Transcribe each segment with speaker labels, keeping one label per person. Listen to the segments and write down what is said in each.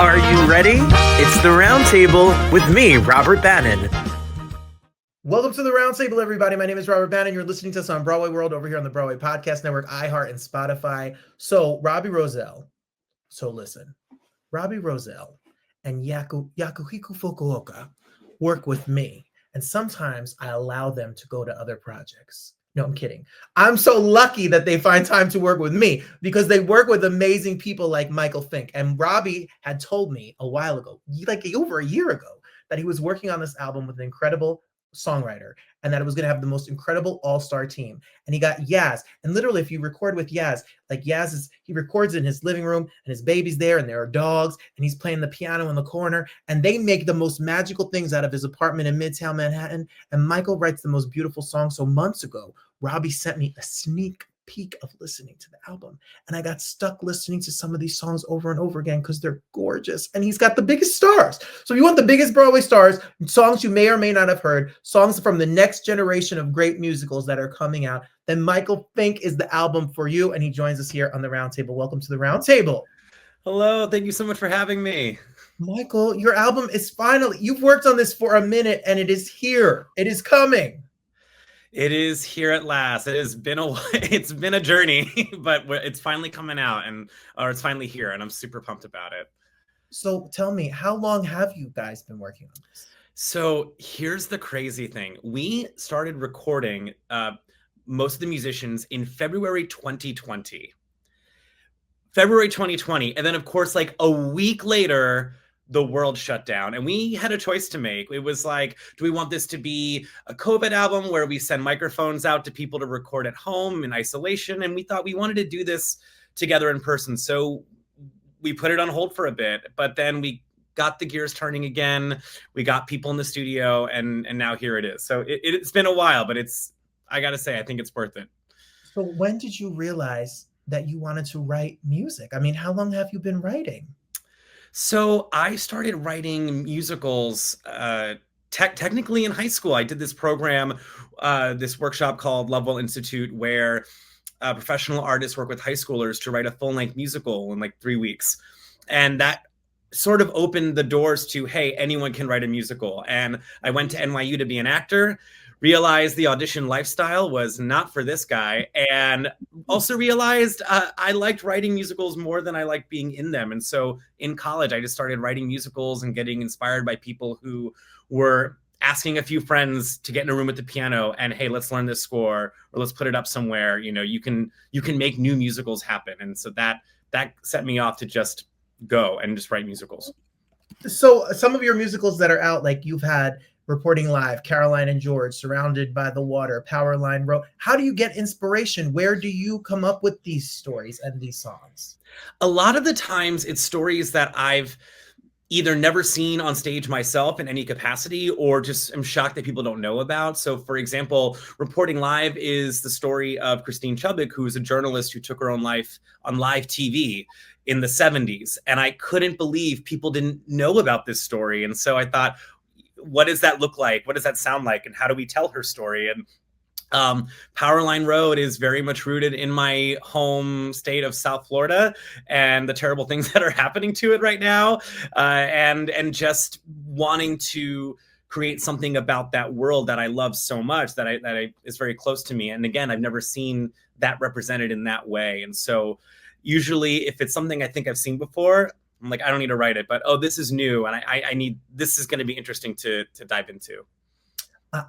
Speaker 1: Are you ready? It's the Roundtable with me, Robert Bannon.
Speaker 2: Welcome to the Roundtable, everybody. My name is Robert Bannon. You're listening to us on Broadway World over here on the Broadway Podcast Network, iHeart, and Spotify. So, Robbie Rozelle. So, listen. Robbie Rozelle and Yasuhiko Fukuoka work with me, and sometimes I allow them to go to other projects. No, I'm kidding. I'm so lucky that they find time to work with me because they work with amazing people like Michael Finke. And Robbie had told me a while ago, like over a year ago, that he was working on this album with an incredible songwriter and that it was going to have the most incredible all-star team. And he got Yaz. And literally, if you record with Yaz, like he records in his living room and his baby's there and there are dogs and he's playing the piano in the corner and they make the most magical things out of his apartment in Midtown Manhattan. And Michael writes the most beautiful songs. So months ago, Robbie sent me a sneak peek of listening to the album. And I got stuck listening to some of these songs over and over again because they're gorgeous. And he's got the biggest stars. So if you want the biggest Broadway stars, songs you may or may not have heard, songs from the next generation of great musicals that are coming out, then Michael Finke is the album for you. And he joins us here on the Roundtable. Welcome to the Roundtable.
Speaker 3: Hello, thank you so much for having me.
Speaker 2: Michael, your album is finally, you've worked on this for a minute and it is here. It is coming.
Speaker 3: It is here at last. It's been a journey, but it's finally coming out or it's finally here and I'm super pumped about it.
Speaker 2: So tell me, how long have you guys been working on this?
Speaker 3: So here's the crazy thing. We started recording most of the musicians in February 2020. And then of course, like a week later, the world shut down and we had a choice to make. It was like, do we want this to be a COVID album where we send microphones out to people to record at home in isolation? And we thought we wanted to do this together in person. So we put it on hold for a bit, but then we got the gears turning again. We got people in the studio and now here it is. So it's been a while, but I gotta say, I think it's worth it.
Speaker 2: So when did you realize that you wanted to write music? I mean, how long have you been writing?
Speaker 3: So I started writing musicals technically in high school. I did this program, this workshop called Lovewell Institute, where professional artists work with high schoolers to write a full-length musical in like 3 weeks. And that sort of opened the doors to, hey, anyone can write a musical. And I went to NYU to be an actor, realized the audition lifestyle was not for this guy, and also realized I liked writing musicals more than I liked being in them. And so in college, I just started writing musicals and getting inspired by people who were asking a few friends to get in a room with the piano and, hey, let's learn this score or let's put it up somewhere. You know, you can make new musicals happen. And so that set me off to just go and just write musicals.
Speaker 2: So some of your musicals that are out, like you've had Reporting Live, Caroline and George, Surrounded by the Water, Powerline Road. How do you get inspiration? Where do you come up with these stories and these songs?
Speaker 3: A lot of the times it's stories that I've either never seen on stage myself in any capacity or just am shocked that people don't know about. So for example, Reporting Live is the story of Christine Chubbuck, who is a journalist who took her own life on live TV in the 70s. And I couldn't believe people didn't know about this story. And so I thought, what does that look like? What does that sound like? And how do we tell her story? And Powerline Road is very much rooted in my home state of South Florida and the terrible things that are happening to it right now. And just wanting to create something about that world that I love so much that is very close to me. And again, I've never seen that represented in that way. And so usually if it's something I think I've seen before, I'm like, I don't need to write it, but this is new, and this is going to be interesting to dive into.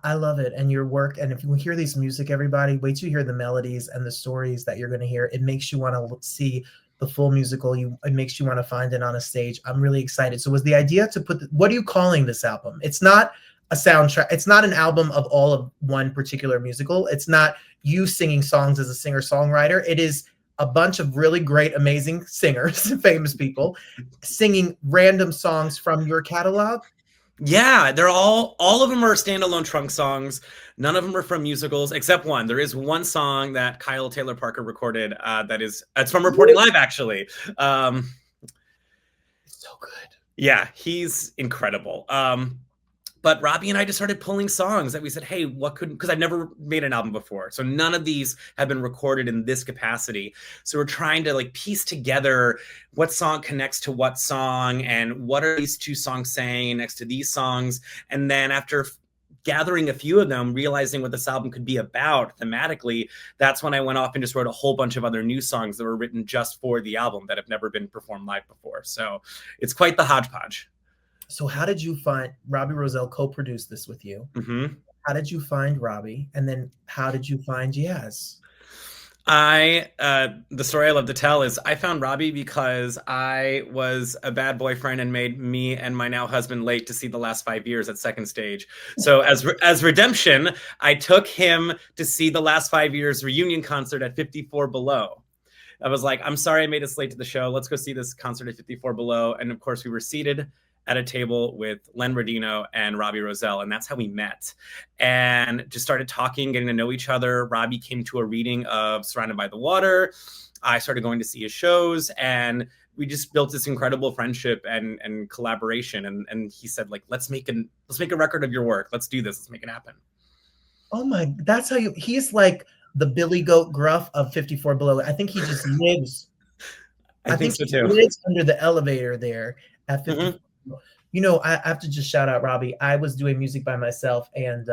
Speaker 2: I love it, and your work. And if you hear these music, everybody, wait till you hear the melodies and the stories that you're going to hear. It makes you want to see the full musical. It makes you want to find it on a stage. I'm really excited. So was the idea to what are you calling this album? It's not a soundtrack. It's not an album of all of one particular musical. It's not you singing songs as a singer-songwriter. It is a bunch of really great, amazing singers, famous people, singing random songs from your catalog.
Speaker 3: Yeah, they're all of them are standalone trunk songs. None of them are from musicals, except one. There is one song that Kyle Taylor Parker recorded it's from Reporting Live, actually.
Speaker 2: It's so good.
Speaker 3: Yeah, he's incredible. But Robbie and I just started pulling songs that we said, hey, what could, because I've never made an album before. So none of these have been recorded in this capacity. So we're trying to like piece together what song connects to what song and what are these two songs saying next to these songs. And then after gathering a few of them, realizing what this album could be about thematically, that's when I went off and just wrote a whole bunch of other new songs that were written just for the album that have never been performed live before. So it's quite the hodgepodge.
Speaker 2: So how did you find Robbie Rozelle co-produced this with you?
Speaker 3: Mm-hmm.
Speaker 2: How did you find Robbie? And then how did you find Yaz?
Speaker 3: The story I love to tell is I found Robbie because I was a bad boyfriend and made me and my now husband late to see The Last 5 Years at Second Stage. So as redemption, I took him to see The Last 5 Years reunion concert at 54 Below. I was like, I'm sorry I made us late to the show. Let's go see this concert at 54 Below. And of course, we were seated at a table with Len Rodino and Robbie Rozelle, and that's how we met. And just started talking, getting to know each other. Robbie came to a reading of Surrounded by the Water. I started going to see his shows, and we just built this incredible friendship and collaboration. And he said, like, let's make a record of your work. Let's do this. Let's make it happen.
Speaker 2: Oh my, that's how he's like the Billy Goat Gruff of 54 Below. I think he just lives.
Speaker 3: I think so too.
Speaker 2: He lives under the elevator there at 54. Mm-hmm. You know, I have to just shout out Robbie. I was doing music by myself, and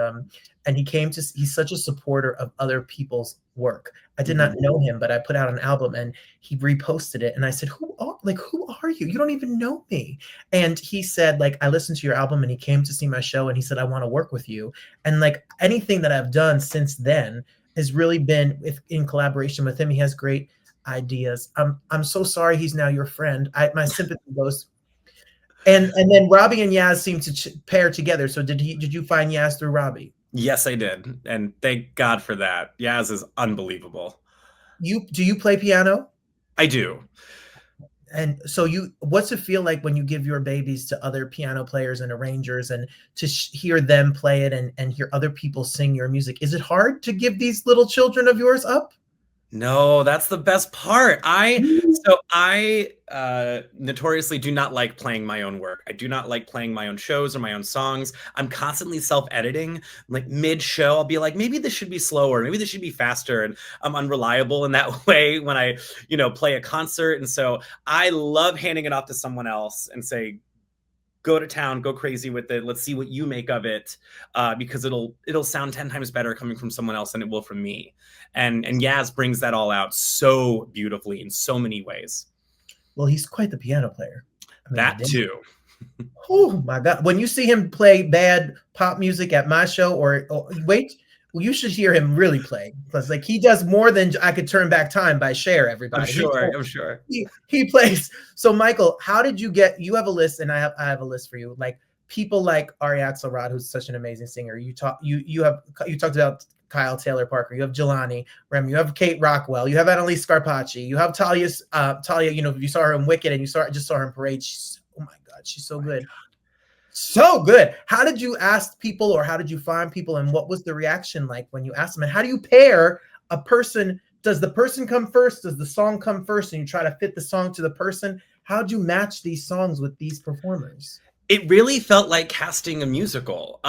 Speaker 2: he came to. He's such a supporter of other people's work. I did not know him, but I put out an album, and he reposted it. And I said, "Who are you? You don't even know me." And he said, like, I listened to your album, and he came to see my show, and he said, "I want to work with you." And like anything that I've done since then has really been in collaboration with him. He has great ideas. I'm so sorry he's now your friend. My sympathy goes. And then Robbie and Yaz seem to pair together. So did you find Yaz through Robbie?
Speaker 3: Yes, I did. And thank God for that. Yaz is unbelievable.
Speaker 2: Do you play piano?
Speaker 3: I do.
Speaker 2: And so what's it feel like when you give your babies to other piano players and arrangers and to hear them play it and hear other people sing your music? Is it hard to give these little children of yours up?
Speaker 3: No, that's the best part. I notoriously do not like playing my own work. I do not like playing my own shows or my own songs. I'm constantly self-editing. Like mid-show, I'll be like, maybe this should be slower. Maybe this should be faster. And I'm unreliable in that way when I, play a concert. And so I love handing it off to someone else and say, go to town, go crazy with it. Let's see what you make of it, because it'll sound 10 times better coming from someone else than it will from me. And Yaz brings that all out so beautifully in so many ways.
Speaker 2: Well, he's quite the piano player.
Speaker 3: That too.
Speaker 2: Oh my God! When you see him play bad pop music at my show, or wait, you should hear him really play. Because like he does more than I Could Turn Back Time by Cher. Everybody,
Speaker 3: I'm sure.
Speaker 2: He plays. So Michael, how did you get? You have a list, and I have a list for you. Like people like Ari Axelrod, who's such an amazing singer. You talked about Kyle Taylor Parker. You have Jelani Rem. You have Kate Rockwell. You have Annalise Scarpacci. You have Talia. You saw her in Wicked, and just saw her in Parade. Oh my God, she's so good. So good. How did you ask people, or how did you find people, and what was the reaction like when you asked them? And how do you pair a person? Does the person come first? Does the song come first, and you try to fit the song to the person? How do you match these songs with these performers?
Speaker 3: It really felt like casting a musical,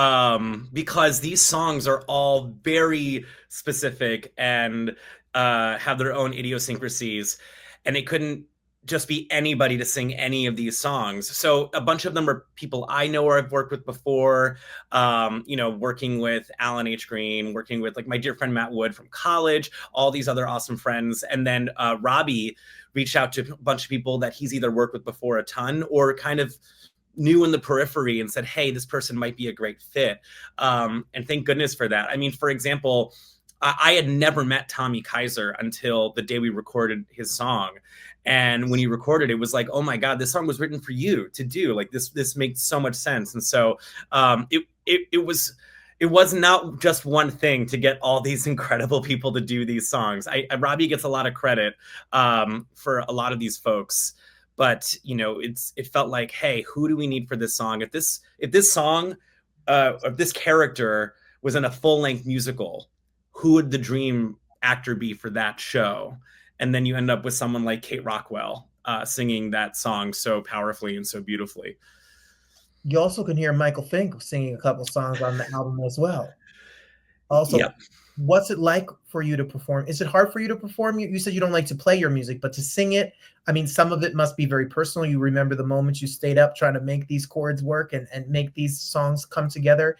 Speaker 3: because these songs are all very specific and have their own idiosyncrasies, and it couldn't just be anybody to sing any of these songs. So a bunch of them are people I know or I've worked with before, working with Alan H. Green, working with like my dear friend Matt Wood from college, all these other awesome friends. And then Robbie reached out to a bunch of people that he's either worked with before a ton or kind of knew in the periphery and said, hey, this person might be a great fit. And thank goodness for that. I mean, for example, I had never met Tommy Kaiser until the day we recorded his song. And when he recorded, it was like, oh my God, this song was written for you to do. Like this makes so much sense. And so it was not just one thing to get all these incredible people to do these songs. Robbie gets a lot of credit for a lot of these folks. But it felt like, hey, who do we need for this song? If this song, if this character was in a full-length musical, who would the dream actor be for that show? And then you end up with someone like Kate Rockwell singing that song so powerfully and so beautifully.
Speaker 2: You also can hear Michael Finke singing a couple songs on the album as well. Also,
Speaker 3: Yep.
Speaker 2: what's it like for you to perform? Is it hard for you to perform? You said you don't like to play your music, but to sing it, I mean, some of it must be very personal. You remember the moments you stayed up trying to make these chords work and make these songs come together.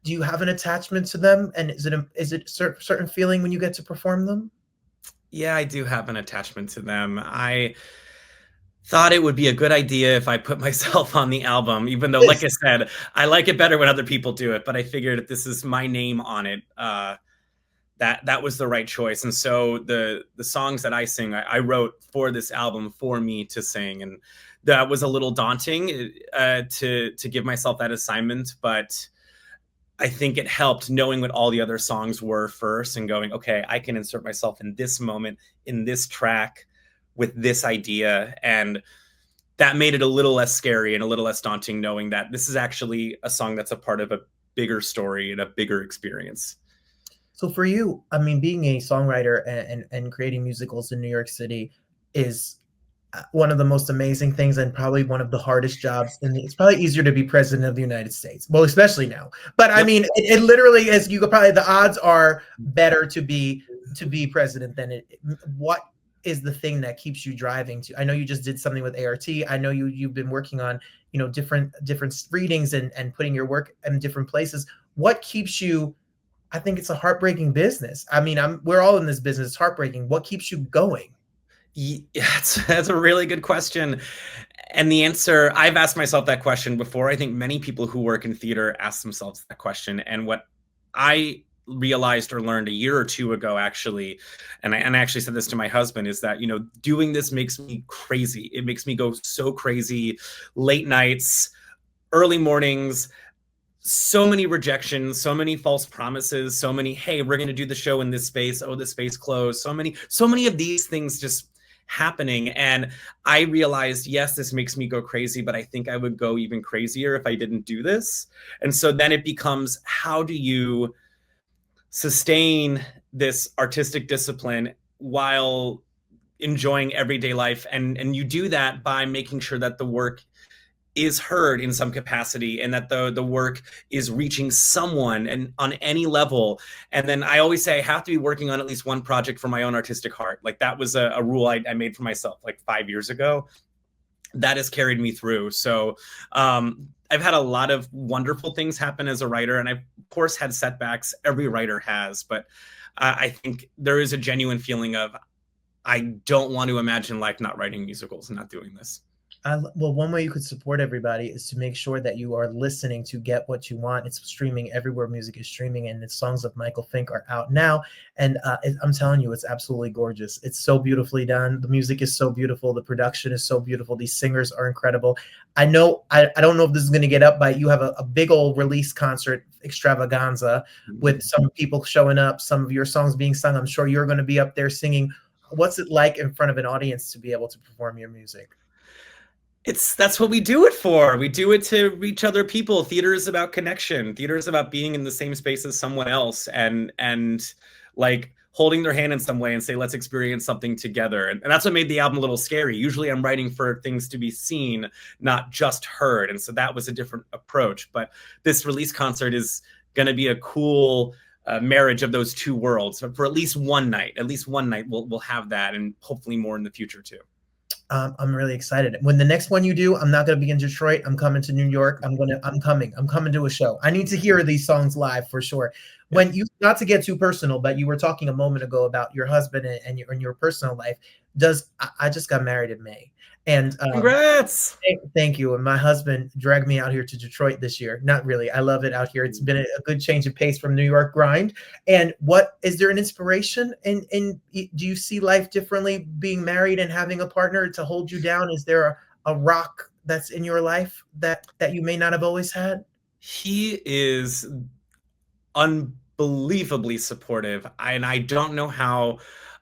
Speaker 2: Do you have an attachment to them? And is it a certain feeling when you get to perform them?
Speaker 3: Yeah, I do have an attachment to them. I thought it would be a good idea if I put myself on the album, even though, like I said, I like it better when other people do it. But I figured if this is my name on it, that was the right choice. And so the songs that I sing, I wrote for this album for me to sing, and that was a little daunting to give myself that assignment, but I think it helped knowing what all the other songs were first and going, okay, I can insert myself in this moment, in this track, with this idea. And that made it a little less scary and a little less daunting, knowing that this is actually a song that's a part of a bigger story and a bigger experience.
Speaker 2: So for you, I mean, being a songwriter and creating musicals in New York City is one of the most amazing things and probably one of the hardest jobs. And it's probably easier to be president of the United States. Well, especially now. But I mean, it literally is, you could probably, the odds are better to be president than it. What is the thing that keeps you driving to? I know you just did something with ART. I know you've been working on, you know, different readings and putting your work in different places. What keeps you? I think it's a heartbreaking business. I mean, we're all in this business. It's heartbreaking. What keeps you going?
Speaker 3: Yeah, that's a really good question. And the answer, I've asked myself that question before. I think many people who work in theater ask themselves that question. And what I realized or learned a year or two ago, actually, and I actually said this to my husband, is that, you know, doing this makes me crazy. It makes me go so crazy, late nights, early mornings, so many rejections, so many false promises, so many, hey, we're going to do the show in this space. Oh, the space closed. So many of these things just happening. And I realized, yes, this makes me go crazy, but I think I would go even crazier if I didn't do this. And so then it becomes, how do you sustain this artistic discipline while enjoying everyday life? And you do that by making sure that the work is heard in some capacity and that the work is reaching someone and on any level. And then I always say I have to be working on at least one project for my own artistic heart. Like that was a rule I made for myself like 5 years ago. That has carried me through. So I've had a lot of wonderful things happen as a writer, and I've of course had setbacks. Every writer has, but I think there is a genuine feeling of, I don't want to imagine life not writing musicals and not doing this.
Speaker 2: Well, one way you could support everybody is to make sure that you are listening to get what you want. It's streaming everywhere music is streaming, and the Songs of Michael Finke are out now. And I'm telling you, it's absolutely gorgeous. It's so beautifully done. The music is so beautiful. The production is so beautiful. These singers are incredible. I know, I don't know if this is going to get up, but you have a big old release concert extravaganza with some people showing up, some of your songs being sung. I'm sure you're going to be up there singing. What's it like in front of an audience to be able to perform your music?
Speaker 3: That's what we do it for. We do it to reach other people. Theater is about connection. Theater is about being in the same space as someone else and like holding their hand in some way and say, let's experience something together. And that's what made the album a little scary. Usually I'm writing for things to be seen, not just heard. And so that was a different approach. But this release concert is going to be a cool marriage of those two worlds. So for at least one night, we'll have that, and hopefully more in the future too.
Speaker 2: I'm really excited. When the next one you do, I'm not going to be in Detroit. I'm coming to New York. I'm coming to a show. I need to hear these songs live for sure. When you, not to get too personal, but you were talking a moment ago about your husband and your personal life. I just got married in May, and
Speaker 3: congrats.
Speaker 2: Thank you. And my husband dragged me out here to Detroit this year. Not really. I love it out here. It's been a good change of pace from New York grind. And what is there an inspiration? And do you see life differently being married and having a partner to hold you down? Is there a rock that's in your life that you may not have always had?
Speaker 3: He is unbelievably supportive. And I don't know how.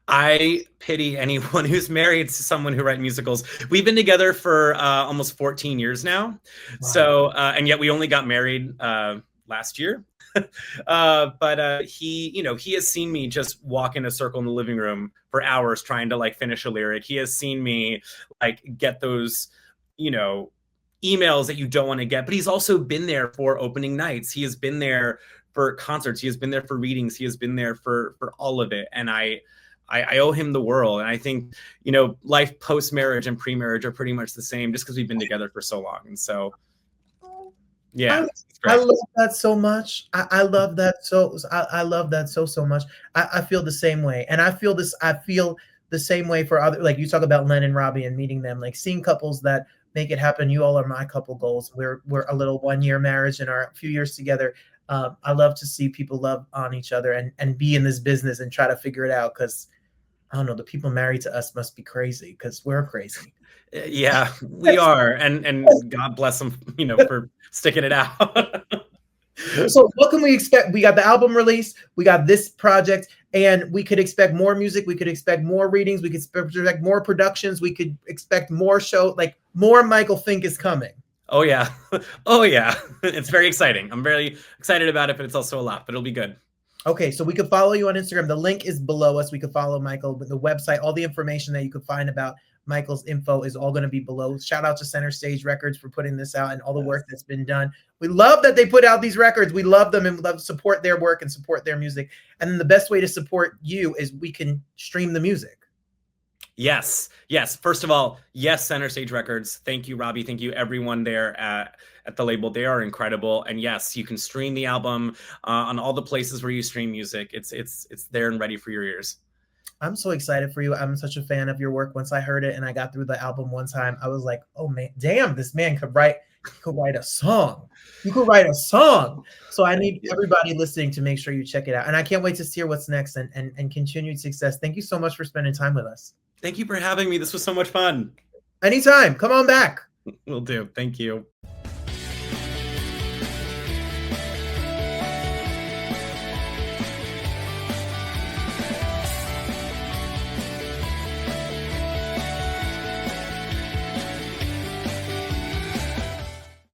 Speaker 3: I pity anyone who's married to someone who writes musicals. We've been together for almost 14 years now. Wow. So, and yet we only got married last year. But he has seen me just walk in a circle in the living room for hours trying to like finish a lyric. He has seen me like get those, emails that you don't want to get, but he's also been there for opening nights. He has been there for concerts. He has been there for readings. He has been there for all of it. And I owe him the world. And I think, you know, life post-marriage and pre-marriage are pretty much the same just because we've been together for so long. And so, yeah.
Speaker 2: I love that so much. I love that I love that so much. I feel the same way. And I feel the same way for other, like you talk about Len and Robbie and meeting them, like seeing couples that make it happen. You all are my couple goals. We're a little 1-year marriage and our few years together. I love to see people love on each other and be in this business and try to figure it out. Cause I don't know, the people married to us must be crazy because we're crazy.
Speaker 3: Yeah, we are. And God bless them, you know, for sticking it out.
Speaker 2: So what can we expect? We got the album release, we got this project, and we could expect more music. We could expect more readings. We could expect more productions. We could expect more like more Michael Finke is coming.
Speaker 3: Oh yeah. Oh yeah. It's very exciting. I'm very excited about it, but it's also a lot, but it'll be good.
Speaker 2: Okay, so we could follow you on Instagram. The link is below us. We could follow Michael, but the website, all the information that you could find about Michael's info is all going to be below. Shout out to Center Stage Records for putting this out and all the work that's been done. We love that they put out these records. We love them and we love to support their work and support their music. And then the best way to support you is we can stream the music.
Speaker 3: Yes. Yes. First of all, yes, Center Stage Records. Thank you, Robbie. Thank you, everyone there at the label. They are incredible. And yes, you can stream the album on all the places where you stream music. It's there and ready for your ears.
Speaker 2: I'm so excited for you. I'm such a fan of your work. Once I heard it and I got through the album one time, I was like, oh man, damn, this man could write a song. You could write a song. So I need everybody listening to make sure you check it out. And I can't wait to hear what's next and continued success. Thank you so much for spending time with us.
Speaker 3: Thank you for having me. This was so much fun.
Speaker 2: Anytime. Come on back.
Speaker 3: Will do. Thank you.